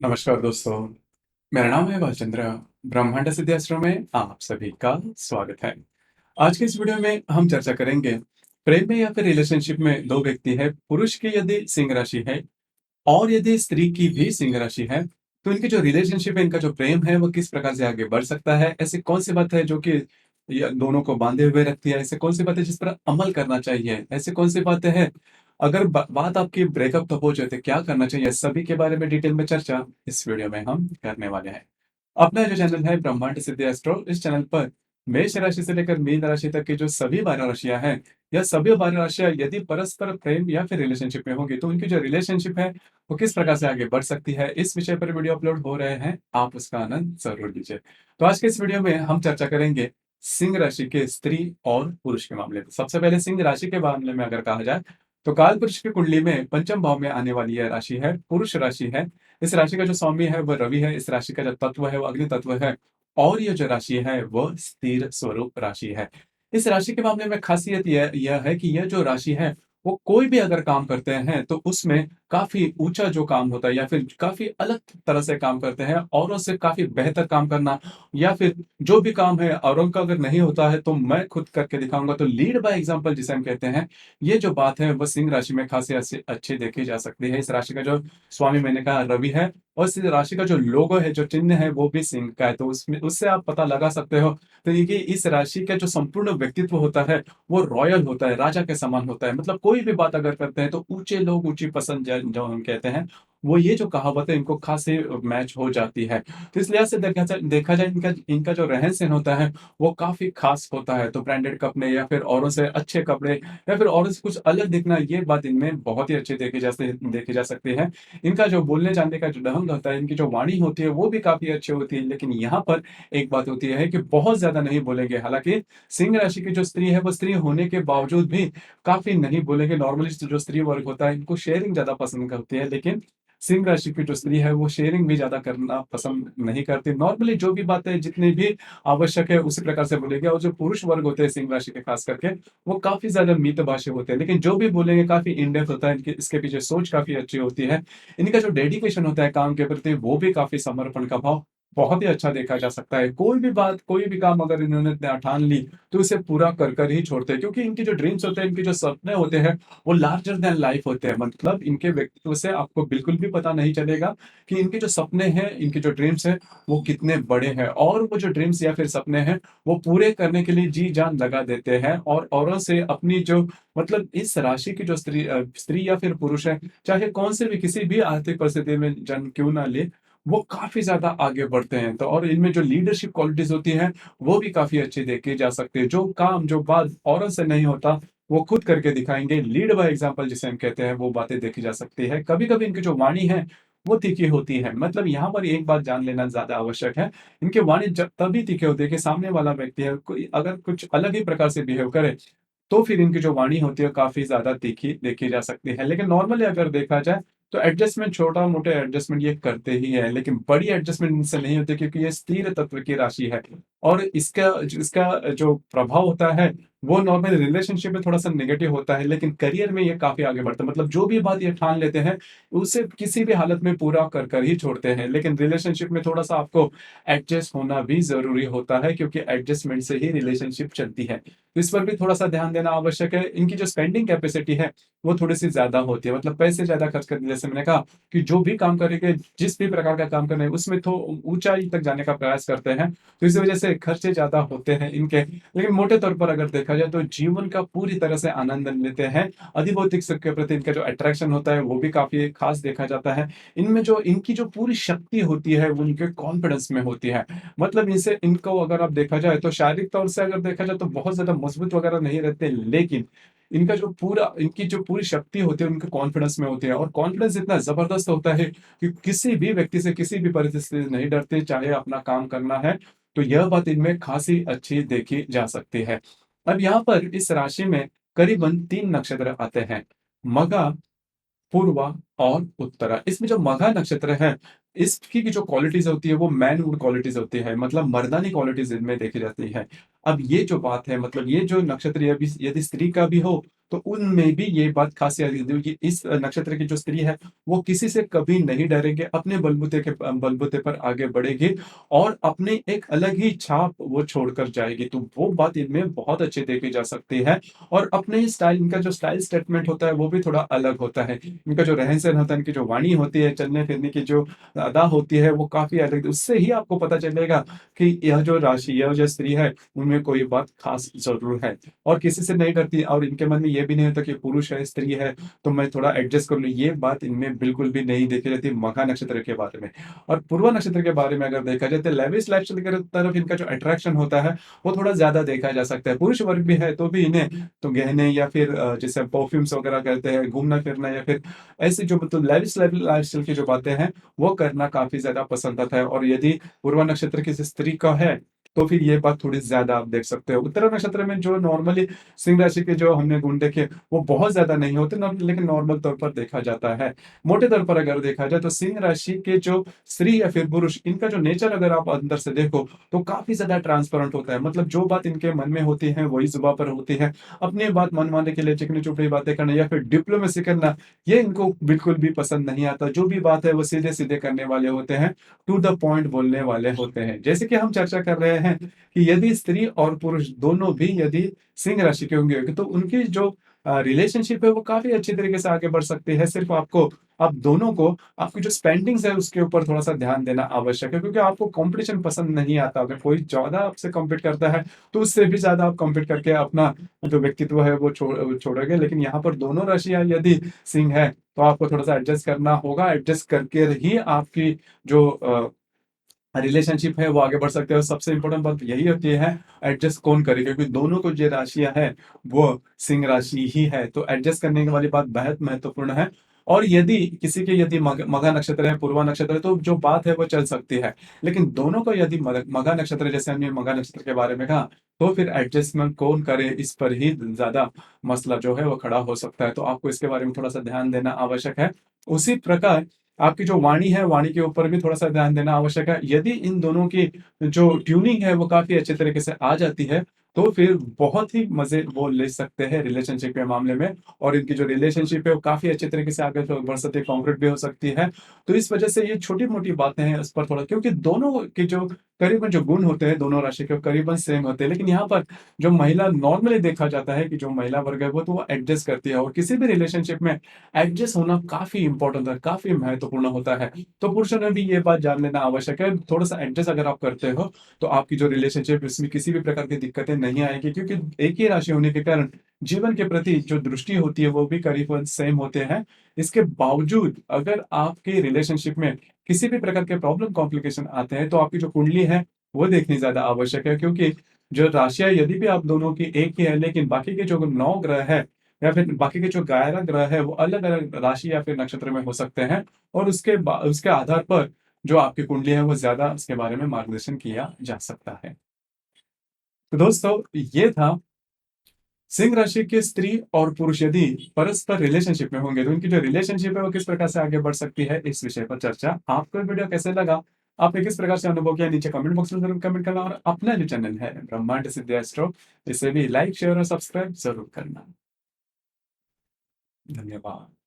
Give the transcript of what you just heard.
नमस्कार दोस्तों, मेरा नाम है भालचंद्र। ब्रह्मांड सिद्धि आश्रम में आप सभी का स्वागत है। आज के इस वीडियो में हम चर्चा करेंगे प्रेम में या फिर रिलेशनशिप में दो व्यक्ति है, पुरुष की यदि सिंह राशि है और यदि स्त्री की भी सिंह राशि है, तो इनकी जो रिलेशनशिप है, इनका जो प्रेम है, वो किस प्रकार से आगे बढ़ सकता है। ऐसी कौन सी बात है जो कि दोनों को बांधे हुए रखती है, ऐसे कौन सी बात है जिस पर अमल करना चाहिए, ऐसे कौन सी बातें हैं अगर बात आपकी ब्रेकअप तो हो जाए तो क्या करना चाहिए, सभी के बारे में डिटेल में चर्चा इस वीडियो में हम करने वाले हैं। अपना जो चैनल है ब्रह्मांड सिद्धि एस्ट्रो, इस चैनल पर मेष राशि से लेकर मीन राशि तक की जो सभी 12 राशियां हैं, यह सभी 12 राशियां यदि परस्पर प्रेम या फिर रिलेशनशिप में होगी तो उनकी जो रिलेशनशिप है वो किस प्रकार से आगे बढ़ सकती है, इस विषय पर वीडियो अपलोड हो रहे हैं, आप उसका आनंद जरूर लीजिए। तो आज के इस वीडियो में हम चर्चा करेंगे सिंह राशि के स्त्री और पुरुष के मामले में। सबसे पहले सिंह राशि के मामले में अगर कहा जाए तो काल पुरुष की कुंडली में पंचम भाव में आने वाली यह राशि है, पुरुष राशि है। इस राशि का जो स्वामी है वह रवि है, इस राशि का जो तत्व है वो अग्नि तत्व है और ये जो राशि है वह स्थिर स्वरूप राशि है। इस राशि के मामले में खासियत यह है कि यह जो राशि है वो कोई भी अगर काम करते हैं तो उसमें काफी ऊंचा जो काम होता है या फिर काफी अलग तरह से काम करते हैं, औरों से काफी बेहतर काम करना, या फिर जो भी काम है औरों का अगर नहीं होता है तो मैं खुद करके दिखाऊंगा, तो लीड बाय एग्जांपल जिसे हम कहते हैं, ये जो बात है वह सिंह राशि में खासी अच्छी देखी जा सकती है। इस राशि का जो स्वामी मैंने कहा रवि है और इस राशि का जो लोगो है, जो चिन्ह है वो भी सिंह का है, तो उसमें उससे आप पता लगा सकते हो। तो ये कि इस राशि का जो संपूर्ण व्यक्तित्व होता है वो रॉयल होता है, राजा के समान होता है। मतलब कोई भी बात अगर करते हैं तो ऊंचे लोग ऊंची पसंद जो हम कहते हैं, वो ये जो कहावत है इनको खासी मैच हो जाती है। तो इस लिहाज से देखा जाए इनका इनका जो रहन सहन होता है वो काफी खास होता है। तो ब्रांडेड कपड़े या फिर औरों से अच्छे कपड़े या फिर औरों से कुछ अलग दिखना, ये बात इनमें बहुत ही अच्छी देखी जा सकती है। इनका जो बोलने जानने का जो ढंग होता है, इनकी जो वाणी होती है वो भी काफी अच्छी होती है। लेकिन यहाँ पर एक बात होती है कि बहुत ज्यादा नहीं बोलेंगे। हालांकि सिंह राशि की जो स्त्री है वो स्त्री होने के बावजूद भी काफी नहीं बोलेंगे। नॉर्मली जो स्त्री वर्ग होता है इनको शेयरिंग ज्यादा पसंद करती है, लेकिन सिंह राशि की जो स्त्री है वो शेयरिंग भी ज्यादा करना पसंद नहीं करती। नॉर्मली जो भी बातें जितनी भी आवश्यक है उसी प्रकार से बोलेंगे। और जो पुरुष वर्ग होते हैं सिंह राशि के खास करके, वो काफी ज्यादा मितभाषी होते हैं, लेकिन जो भी बोलेंगे काफी इन डेप्थ होता है। इसके पीछे सोच काफी अच्छी होती है। इनका जो डेडिकेशन होता है काम के प्रति वो भी काफी समर्पण का भाव बहुत ही अच्छा देखा जा सकता है। कोई भी बात कोई भी काम अगर इन्होंने ठान ली तो उसे पूरा कर कर ही छोड़ते हैं, क्योंकि इनकी जो ड्रीम्स होते हैं, इनके जो सपने होते हैं वो लार्जर देन लाइफ होते हैं। मतलब इनके व्यक्तित्व से आपको बिल्कुल भी पता नहीं चलेगा कि इनके जो सपने हैं, इनके जो ड्रीम्स हैं वो कितने बड़े हैं, और वो जो ड्रीम्स या फिर सपने हैं वो पूरे करने के लिए जी जान लगा देते हैं। और औरों से अपनी जो मतलब इस राशि की जो स्त्री या फिर पुरुष है, चाहे कौन से भी किसी भी आर्थिक परिस्थिति में जन्म क्यों ना ले, वो काफी ज्यादा आगे बढ़ते हैं। तो और इनमें जो लीडरशिप क्वालिटीज होती हैं वो भी काफी अच्छी देखी जा सकती है। जो काम जो बात औरों से नहीं होता वो खुद करके दिखाएंगे। लीड बाय एग्जांपल जिसे हम कहते हैं वो बातें देखी जा सकती है। कभी कभी इनकी जो वाणी है वो तीखी होती है। मतलब यहाँ पर एक बात जान लेना ज्यादा आवश्यक है, इनके वाणी जब तभी तीखे होते हैं कि सामने वाला व्यक्ति है कोई अगर कुछ अलग ही प्रकार से बिहेव करे, तो फिर इनकी जो वाणी होती है काफ़ी ज़्यादा तीखी देखी जा सकती है। लेकिन नॉर्मली अगर देखा जाए तो एडजस्टमेंट छोटा-मोटे एडजस्टमेंट ये करते ही हैं, लेकिन बड़ी एडजस्टमेंट इनसे नहीं होती, क्योंकि ये स्थिर तत्व की राशि है। और इसका जो प्रभाव होता है वो नॉर्मल रिलेशनशिप में थोड़ा-सा नेगेटिव होता है, लेकिन करियर में ये काफ़ी आगे बढ़ता है। मतलब जो भी बात ये ठान लेते हैं उसे किसी भी हालत में पूरा कर कर ही छोड़ते हैं। लेकिन रिलेशनशिप में थोड़ा-सा आपको एडजस्ट होना भी ज़रूरी होता है, क्योंकि एडजस्टमेंट से ही रिलेशनशिप चलती है। तो इस पर भी थोड़ा-सा ध्यान देना आवश्यक है। इनकी जो स्पेंडिंग कैपेसिटी है, वो थोड़ी-सी ज़्यादा होती है। मतलब पैसे ज़्यादा खर्च करते हैं। जैसे मैंने कहा कि जो भी काम करेंगे, जिस भी प्रकार का काम कर रहे हैं, उसमें तो ऊँचाई तक जाने का प्रयास करते हैं। तो इस वजह से खर्चे ज़्यादा होते हैं इनके। लेकिन मोटे तौर पर अगर देखा जाए तो जीवन का पूरी तरह से आनंद लेते हैं। अधिभौतिक सुख के प्रति इनका जो अट्रैक्शन होता है, वो भी काफ़ी ख़ास देखा जाता है। इनमें जो इनकी जो पूरी शक्ति होती है, वो इनके कॉन्फिडेंस में होती है। मतलब इनसे इनको अगर आप देखा जाए तो शारीरिक तौर से अगर देखा जाए तो बहुत ज़्यादा मजबूत वगैरह नहीं रहते, लेकिन इनकी जो पूरी शक्ति होती है उनके कॉन्फिडेंस में होती है। और कॉन्फिडेंस इतना ज़बरदस्त होता है कि किसी भी व्यक्ति से किसी भी परिस्थिति से नहीं डरते, चाहे अपना काम करना है, तो यह बात इनमें खासी अच्छी देखी जा सकती है। अब यहाँ पर इस राशि में करीबन 3 नक्षत्र आते हैं, मघा, पूर्वा और उत्तरा। इसमें जो मघा नक्षत्र है, इसकी की जो क्वालिटीज़ होती है वो मैनवुड क्वालिटीज़ होती है, मतलब मर्दानी क्वालिटीज़ इनमें देखी जाती है। अब ये जो बात है, मतलब ये जो नक्षत्र यदि स्त्री का भी हो, तो उनमें भी ये बात खास याद रखनी कि इस नक्षत्र की जो स्त्री है, वो किसी से कभी नहीं डरेंगे, अपने बलबूते पर आगे बढ़ेगी और अपनी एक अलग ही छाप वो छोड़कर जाएगी। तो वो बात इनमें बहुत अच्छी देखी जा सकती है और अपने स्टाइल, इनका जो स्टाइल स्टेटमेंट होता है, वो भी थोड़ा अलग होता है। इनका जो रहन-सहन होता है, इनकी जो वाणी होती है, चलने-फिरने की जो अदा होती है, वो काफ़ी अलग, उससे ही आपको पता चलेगा कि यह जो राशि, यह जो स्त्री है, उनमें कोई बात खास ज़रूर है और किसी से नहीं डरती और इनके मन में ये भी नहीं होता कि पुरुष है, स्त्री है, तो मैं थोड़ा एडजस्ट कर लूँ। ये बात इनमें बिल्कुल भी नहीं देखी जाती मघा नक्षत्र के बारे में। और पूर्वा नक्षत्र के बारे में अगर देखा जाए तो लेविश लाइफ़स्टाइल की तरफ इनका जो अट्रैक्शन होता है, वो थोड़ा ज़्यादा देखा जा सकता है। पुरुष वर्ग भी है, तो भी इन्हें तो गहने या फिर जैसे परफ्यूम्स वगैरह कहते हैं, घूमना-फिरना या फिर ऐसी जो मतलब लेविश लाइफ़स्टाइल की जो बातें हैं, वो करना काफ़ी ज़्यादा पसंद आता है और यदि पूर्वा नक्षत्र किसी स्त्री का है, तो फिर ये बात थोड़ी ज़्यादा आप देख सकते हो। उत्तरा नक्षत्र में जो नॉर्मली सिंह राशि के जो हमने गुण देखे, वो बहुत ज़्यादा नहीं होते लेकिन नॉर्मल तौर पर देखा जाता है। मोटे तौर पर अगर देखा जाए तो सिंह राशि के जो स्त्री या फिर पुरुष, इनका जो नेचर अगर आप अंदर से देखो, तो काफ़ी ज़्यादा ट्रांसपेरेंट होता है। मतलब जो बात इनके मन में होती है, वही ज़ुबान पर होती है। अपनी बात मनवाने के लिए चिकनी-चुपड़ी बातें करना या फिर डिप्लोमेसी करना, ये इनको बिल्कुल भी पसंद नहीं आता। जो भी बात है, वो सीधे-सीधे करने वाले होते हैं, टू द पॉइंट बोलने वाले होते हैं। जैसे कि हम चर्चा कर रहे हैं कि यदि स्त्री और पुरुष दोनों भी यदि सिंह राशि के होंगे, तो उनकी जो रिलेशनशिप है, वो काफ़ी अच्छी तरीके से आगे बढ़ सकती है। सिर्फ़ आपको, आप दोनों को, आपकी जो स्पेंडिंग्स है, उसके ऊपर थोड़ा-सा ध्यान देना आवश्यक है क्योंकि आपको कॉम्पिटिशन पसंद नहीं आता। अगर कोई ज़्यादा आपसे कॉम्पीट करता है, तो उससे भी ज़्यादा आप कॉम्पीट करके अपना जो व्यक्तित्व है, वो छोड़ोगे। लेकिन यहाँ पर दोनों राशियाँ यदि सिंह है, तो आपको थोड़ा-सा एडजस्ट करना होगा। एडजस्ट करके ही आपकी जो रिलेशनशिप है वो आगे बढ़ सकते हैं और सबसे इम्पोर्टेंट बात यही होती है, एडजस्ट कौन करे, क्योंकि दोनों को जो राशियां हैं वो सिंह राशि ही है, तो एडजस्ट करने वाली बात बेहद महत्वपूर्ण है। और यदि किसी के यदि मघा नक्षत्र है, पूर्वा नक्षत्र है, तो जो बात है वो चल सकती है। लेकिन दोनों को यदि मघा नक्षत्र, जैसे हमने मघा नक्षत्र के बारे में कहा, तो फिर एडजस्टमेंट कौन करे, इस पर ही ज्यादा मसला जो है वो खड़ा हो सकता है। तो आपको इसके बारे में थोड़ा सा ध्यान देना आवश्यक है। उसी प्रकार आपकी जो वाणी है, वाणी के ऊपर भी थोड़ा-सा ध्यान देना आवश्यक है। यदि इन दोनों की जो ट्यूनिंग है, वो काफ़ी अच्छे तरीके से आ जाती है, तो फिर बहुत ही मज़े वो ले सकते हैं रिलेशनशिप के मामले में और इनकी जो रिलेशनशिप है, वो काफ़ी अच्छे तरीके से आगे बढ़ सकती है, कॉन्क्रीट भी हो सकती है। तो इस वजह से ये छोटी-मोटी बातें हैं, इस पर थोड़ा, क्योंकि दोनों के जो करीबन जो गुण होते हैं, दोनों राशि के करीबन सेम होते हैं। लेकिन यहाँ पर जो महिला नॉर्मली देखा जाता है कि जो महिला वर्ग है, वो तो वो एडजस्ट करती है और किसी भी रिलेशनशिप में एडजस्ट होना काफ़ी इम्पोर्टेंट है, काफ़ी महत्वपूर्ण होता है। तो पुरुषों ने भी ये बात जान लेना आवश्यक है। थोड़ा-सा एडजस्ट अगर आप करते हो, तो आपकी जो रिलेशनशिप, इसमें किसी भी प्रकार की दिक्कतें नहीं आएगी क्योंकि एक ही राशि होने के कारण जीवन के प्रति जो दृष्टि होती है, वो भी करीबन सेम होते हैं। इसके बावजूद अगर आपके रिलेशनशिप में किसी भी प्रकार के प्रॉब्लम कॉम्प्लिकेशन आते हैं, तो आपकी जो कुंडली है, वो देखनी ज़्यादा आवश्यक है क्योंकि जो राशियाँ यदि भी आप दोनों की एक ही है, लेकिन बाकी के जो 9 ग्रह हैं या फिर बाकी के जो 11 ग्रह है, वो अलग-अलग राशि या फिर नक्षत्र में हो सकते हैं और उसके आधार पर जो आपकी कुंडली है, वो ज़्यादा उसके बारे में मार्गदर्शन किया जा सकता है। तो दोस्तों, ये था सिंह राशि के स्त्री और पुरुष यदि परस्पर रिलेशनशिप में होंगे, तो उनकी जो रिलेशनशिप है, वो किस प्रकार से आगे बढ़ सकती है, इस विषय पर चर्चा। आपको ये वीडियो कैसे लगा? आपने किस प्रकार से अनुभव किया? नीचे कमेंट बॉक्स में ज़रूर कमेंट करना और अपना जो चैनल है ब्रह्मांड सिद्ध एस्ट्रो, इसे भी लाइक, शेयर और सब्सक्राइब ज़रूर करना। धन्यवाद।